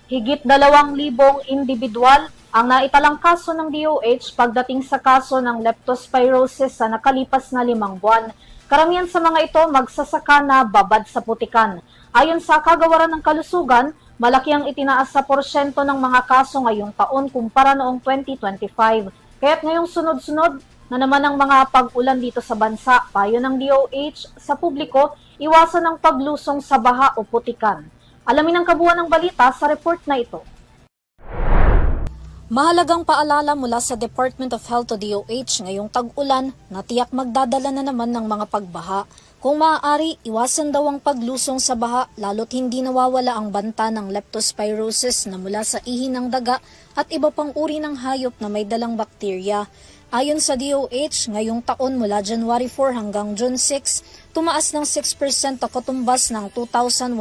Higit 2,000 individual ang naitalang kaso ng DOH pagdating sa kaso ng leptospirosis sa nakalipas na 5 buwan. Karamihan sa mga ito magsasaka na babad sa putikan. Ayon sa Kagawaran ng Kalusugan, malaki ang itinaas sa porsyento ng mga kaso ngayong taon kumpara noong 2025. Kaya't ngayong sunod-sunod na naman ang mga pag-ulan dito sa bansa, payo ng DOH sa publiko, iwasan ang paglusong sa baha o putikan. Alamin ang kabuuan ng balita sa report na ito. Mahalagang paalala mula sa Department of Health o DOH ngayong tag-ulan na tiyak magdadala na naman ng mga pagbaha. Kung maaari, iwasan daw ang paglusong sa baha lalo't hindi nawawala ang banta ng leptospirosis na mula sa ihi ng daga at iba pang uri ng hayop na may dalang bakterya. Ayon sa DOH, ngayong taon mula January 4 hanggang June 6, tumaas ng 6% o katumbas ng 2,177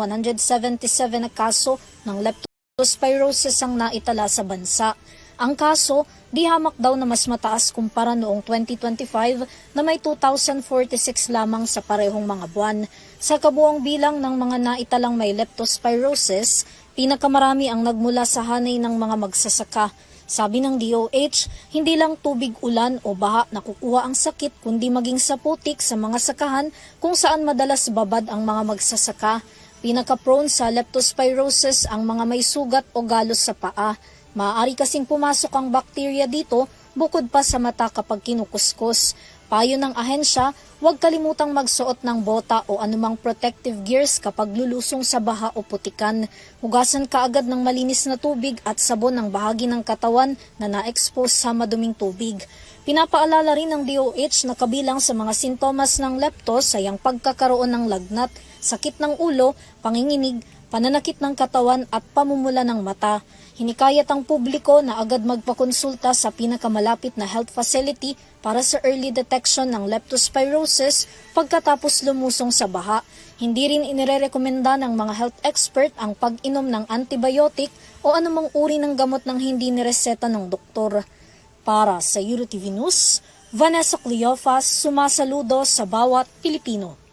na kaso ng leptospirosis ang naitala sa bansa. Ang kaso, di hamak daw na mas mataas kumpara noong 2025 na may 2,046 lamang sa parehong mga buwan. Sa kabuang bilang ng mga naitalang may leptospirosis, pinakamarami ang nagmula sa hanay ng mga magsasaka. Sabi ng DOH, hindi lang tubig ulan o baha na kukuha ang sakit kundi maging sa putik sa mga sakahan kung saan madalas babad ang mga magsasaka. Pinaka-prone sa leptospirosis ang mga may sugat o galos sa paa. Maaari kasing pumasok ang bakterya dito bukod pa sa mata kapag kinukuskus. Payo ng ahensya, huwag kalimutang magsuot ng bota o anumang protective gears kapag lulusong sa baha o putikan. Hugasan kaagad ng malinis na tubig at sabon ang bahagi ng katawan na na-expose sa maduming tubig. Pinapaalala rin ng DOH na kabilang sa mga sintomas ng leptos ay ang pagkakaroon ng lagnat, sakit ng ulo, panginginig, pananakit ng katawan at pamumula ng mata. Hinikayat ang publiko na agad magpakonsulta sa pinakamalapit na health facility para sa early detection ng leptospirosis pagkatapos lumusong sa baha. Hindi rin inirerekomenda ng mga health expert ang pag-inom ng antibiotic o anumang uri ng gamot ng hindi nireseta ng doktor. Para sa EuroTV News, Vanessa Cleofas, sumasaludo sa bawat Pilipino.